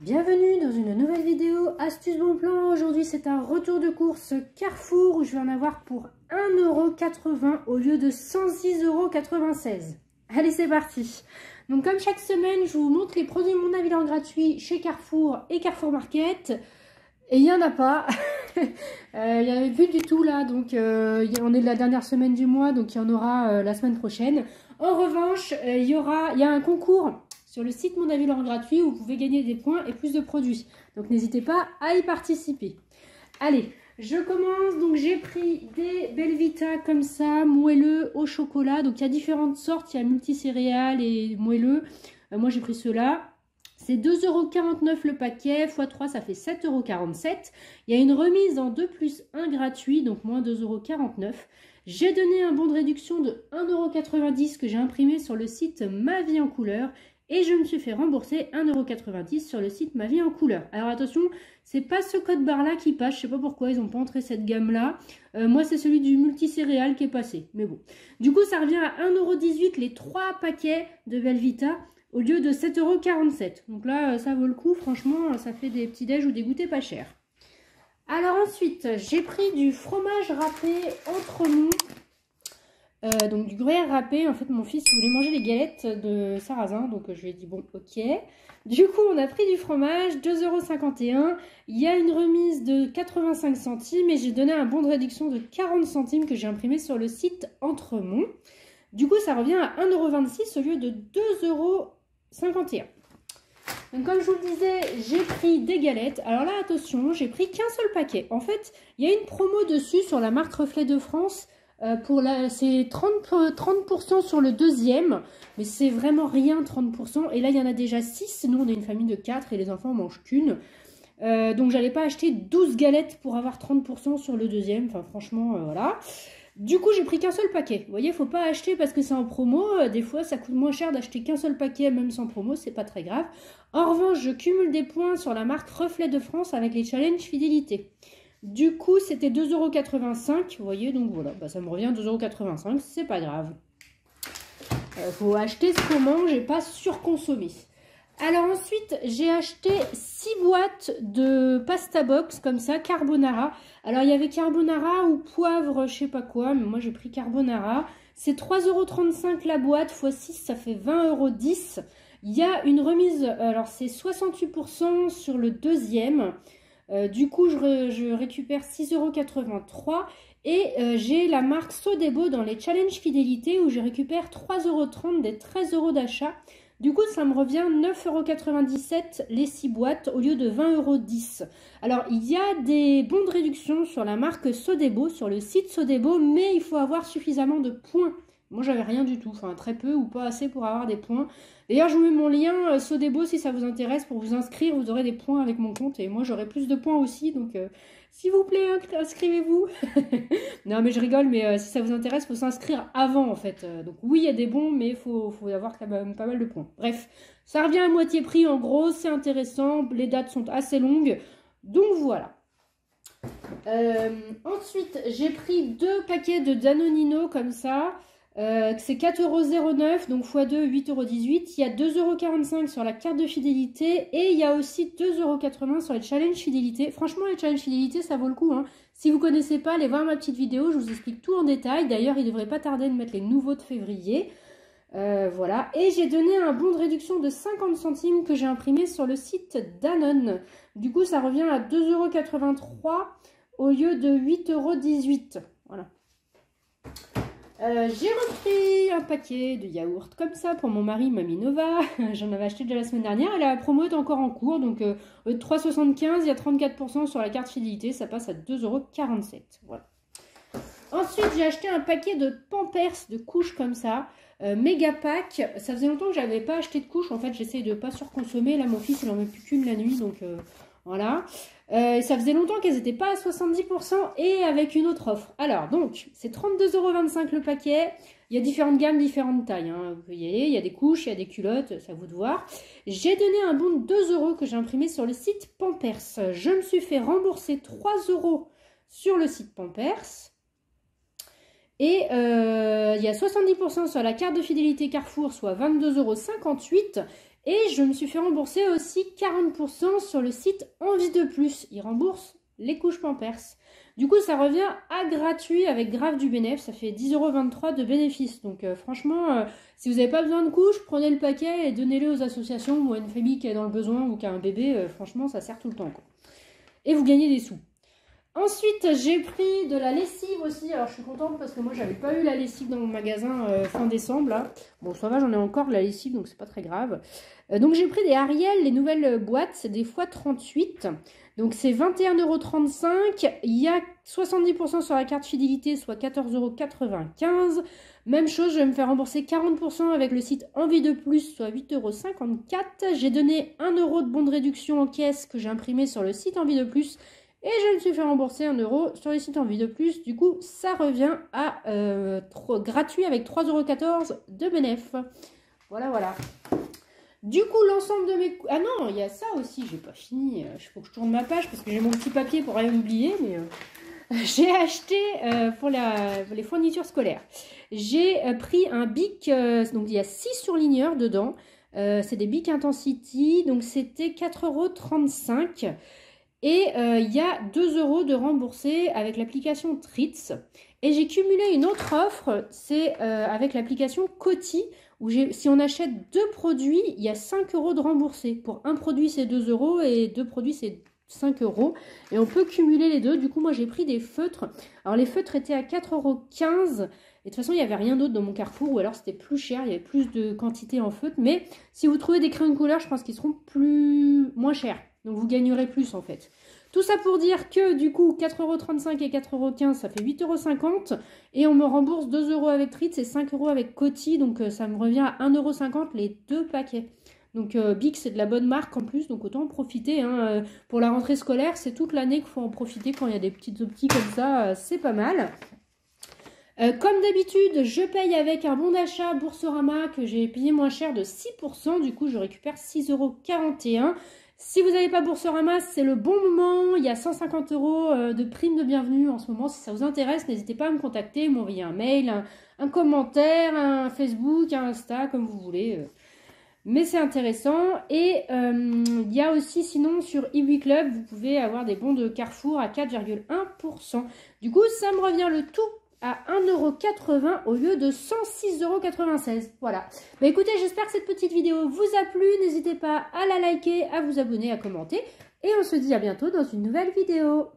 Bienvenue dans une nouvelle vidéo Astuce Bon Plan. Aujourd'hui c'est un retour de course Carrefour où je vais en avoir pour 1,80 € au lieu de 106,96 €. Allez, c'est parti. Donc comme chaque semaine je vous montre les produits Mon Avis en gratuit chez Carrefour et Carrefour Market. Et il n'y en a pas. Il n'y en avait plus du tout là. Donc on est de la dernière semaine du mois, donc il y en aura la semaine prochaine. En revanche, il y a un concours sur le site Mon Avis en gratuit où vous pouvez gagner des points et plus de produits. Donc n'hésitez pas à y participer. Allez, je commence. Donc j'ai pris des Belvita comme ça, moelleux au chocolat. Donc il y a différentes sortes, il y a multicéréales et moelleux. Moi j'ai pris ceux-là. C'est 2,49 € le paquet, x 3 ça fait 7,47 €. Il y a une remise en 2 plus 1 gratuit, donc moins 2,49 €. J'ai donné un bon de réduction de 1,90 € que j'ai imprimé sur le site Ma Vie en Couleur. Et je me suis fait rembourser 1,90 € sur le site Ma Vie en Couleur. Alors attention, c'est pas ce code barre là qui passe, je sais pas pourquoi ils n'ont pas entré cette gamme là. Moi c'est celui du multicéréal qui est passé, mais bon. Du coup ça revient à 1,18 € les 3 paquets de Belvita au lieu de 7,47 €. Donc là ça vaut le coup, franchement ça fait des petits déj ou des goûters pas chers. Alors ensuite j'ai pris du fromage râpé Entremont. Donc du gruyère râpé. En fait mon fils voulait manger les galettes de sarrasin, donc je lui ai dit bon ok. Du coup on a pris du fromage, 2,51 €. Il y a une remise de 85 centimes et j'ai donné un bon de réduction de 40 centimes que j'ai imprimé sur le site Entremont. Du coup ça revient à 1,26 € au lieu de 2,51 €. Donc comme je vous le disais, j'ai pris des galettes. Alors là attention, j'ai pris qu'un seul paquet. En fait il y a une promo dessus sur la marque Reflet de France. C'est 30% sur le deuxième, mais c'est vraiment rien 30%. Et là il y en a déjà 6, nous on est une famille de 4 et les enfants en mangent qu'une. Donc j'allais pas acheter 12 galettes pour avoir 30% sur le deuxième. Enfin franchement voilà. Du coup j'ai pris qu'un seul paquet. Vous voyez, faut pas acheter parce que c'est en promo. Des fois ça coûte moins cher d'acheter qu'un seul paquet même sans promo, c'est pas très grave. En revanche je cumule des points sur la marque Reflet de France avec les challenges fidélité. Du coup, c'était 2,85 €, vous voyez, donc voilà, ça me revient 2,85 €, c'est pas grave. Faut acheter ce qu'on mange et pas surconsommer. Alors ensuite, j'ai acheté 6 boîtes de pasta box, comme ça, carbonara. Alors il y avait carbonara ou poivre, je sais pas quoi, mais moi j'ai pris carbonara. C'est 3,35 € la boîte, x 6, ça fait 20,10 €. Il y a une remise, alors c'est 68% sur le deuxième. Du coup, je récupère 6,83 € et j'ai la marque Sodebo dans les challenges fidélité où je récupère 3,30 € des 13 € d'achat. Du coup, ça me revient 9,97 € les 6 boîtes au lieu de 20,10 €. Alors, il y a des bons de réduction sur la marque Sodebo, sur le site Sodebo, mais il faut avoir suffisamment de points. Moi, j'avais rien du tout, enfin très peu ou pas assez pour avoir des points. D'ailleurs, je vous mets mon lien Sodebo si ça vous intéresse pour vous inscrire. Vous aurez des points avec mon compte et moi, j'aurai plus de points aussi. Donc, s'il vous plaît, inscrivez-vous. Non, mais je rigole, mais si ça vous intéresse, il faut s'inscrire avant en fait. Donc, oui, il y a des bons, mais il faut avoir quand même pas mal de points. Bref, ça revient à moitié prix en gros. C'est intéressant. Les dates sont assez longues. Donc, voilà. Ensuite, j'ai pris 2 paquets de Danonino comme ça. C'est 4,09 €, donc x2, 8,18 €. Il y a 2,45 € sur la carte de fidélité et il y a aussi 2,80 € sur les challenges fidélité. Franchement, les challenges fidélité, ça vaut le coup, hein. Si vous ne connaissez pas, allez voir ma petite vidéo, je vous explique tout en détail. D'ailleurs, il ne devrait pas tarder de mettre les nouveaux de février. Voilà. Et j'ai donné un bon de réduction de 50 centimes que j'ai imprimé sur le site Danone. Du coup, ça revient à 2,83 € au lieu de 8,18 €. Voilà. J'ai repris un paquet de yaourts comme ça pour mon mari Maminova. J'en avais acheté déjà la semaine dernière et la promo est encore en cours. Donc 3,75 €, il y a 34% sur la carte fidélité. Ça passe à 2,47 €. Voilà. Ensuite, j'ai acheté un paquet de Pampers de couches comme ça. Méga pack. Ça faisait longtemps que je n'avais pas acheté de couches. En fait, j'essaye de ne pas surconsommer. Là, mon fils, il n'en met plus qu'une la nuit. Donc voilà. Ça faisait longtemps qu'elles n'étaient pas à 70% et avec une autre offre. Alors, donc, c'est 32,25 € le paquet. Il y a différentes gammes, différentes tailles. Hein. Vous pouvez y aller. Il y a des couches, il y a des culottes. C'est à vous de voir. J'ai donné un bon de 2 € que j'ai imprimé sur le site Pampers. Je me suis fait rembourser 3 € sur le site Pampers. Et il y a 70% sur la carte de fidélité Carrefour, soit 22,58 € Et je me suis fait rembourser aussi 40% sur le site Envie de Plus. Ils remboursent les couches Pampers. Du coup, ça revient à gratuit avec grave du bénéfice. Ça fait 10,23 € de bénéfice. Donc franchement, si vous n'avez pas besoin de couches, prenez le paquet et donnez-les aux associations ou à une famille qui est dans le besoin ou qui a un bébé. Franchement, ça sert tout le temps, quoi. Et vous gagnez des sous. Ensuite, j'ai pris de la lessive aussi. Alors, je suis contente parce que moi, j'avais pas eu la lessive dans mon magasin fin décembre. Là. Bon, ça va, j'en ai encore de la lessive, donc c'est pas très grave. Donc, j'ai pris des Ariel, les nouvelles boîtes. C'est des x38. Donc, c'est 21,35 €. Il y a 70% sur la carte fidélité, soit 14,95 €. Même chose, je vais me faire rembourser 40% avec le site Envie de Plus, soit 8,54 €. J'ai donné 1 € de bon de réduction en caisse que j'ai imprimé sur le site Envie de Plus. Et je me suis fait rembourser 1 € sur le site Envie de Plus. Du coup, ça revient à gratuit avec 3,14 € de bénéf. Voilà, voilà. Du coup, l'ensemble de mes... Ah non, il y a ça aussi, j'ai pas fini. Il faut que je tourne ma page parce que j'ai mon petit papier pour rien oublier. Mais j'ai acheté pour les fournitures scolaires. J'ai pris un bic, donc il y a 6 surligneurs dedans. C'est des Bic Intensity, donc c'était 4,35 €. Et il y a 2 € de remboursé avec l'application Tritz. Et j'ai cumulé une autre offre, c'est avec l'application Coty, où si on achète 2 produits, il y a 5 € de remboursé. Pour un produit, c'est 2 € et 2 produits, c'est 5 €. Et on peut cumuler les deux. Du coup, moi, j'ai pris des feutres. Alors, les feutres étaient à 4,15 €. Et de toute façon, il n'y avait rien d'autre dans mon Carrefour, ou alors c'était plus cher, il y avait plus de quantité en feutre. Mais si vous trouvez des crayons de couleur, je pense qu'ils seront moins chers. Donc vous gagnerez plus en fait. Tout ça pour dire que du coup 4,35 € et 4,15 €, ça fait 8,50 €. Et on me rembourse 2 € avec Tritz et 5 € avec Coty. Donc ça me revient à 1,50 € les deux paquets. Donc Bic, c'est de la bonne marque en plus, donc autant en profiter. Hein. Pour la rentrée scolaire, c'est toute l'année qu'il faut en profiter quand il y a des petites optiques comme ça. C'est pas mal. Comme d'habitude, je paye avec un bon d'achat Boursorama que j'ai payé moins cher de 6%. Du coup, je récupère 6,41 €. Si vous n'avez pas Boursorama, c'est le bon moment. Il y a 150 € de prime de bienvenue en ce moment. Si ça vous intéresse, n'hésitez pas à me contacter, m'envoyer un mail, un commentaire, un Facebook, un Insta, comme vous voulez. Mais c'est intéressant. Et il y a aussi, sinon, sur eWeClub, vous pouvez avoir des bons de Carrefour à 4,1%. Du coup, ça me revient le tout à 1,80 € au lieu de 106,96 €. Voilà. Bah écoutez, j'espère que cette petite vidéo vous a plu. N'hésitez pas à la liker, à vous abonner, à commenter. Et on se dit à bientôt dans une nouvelle vidéo.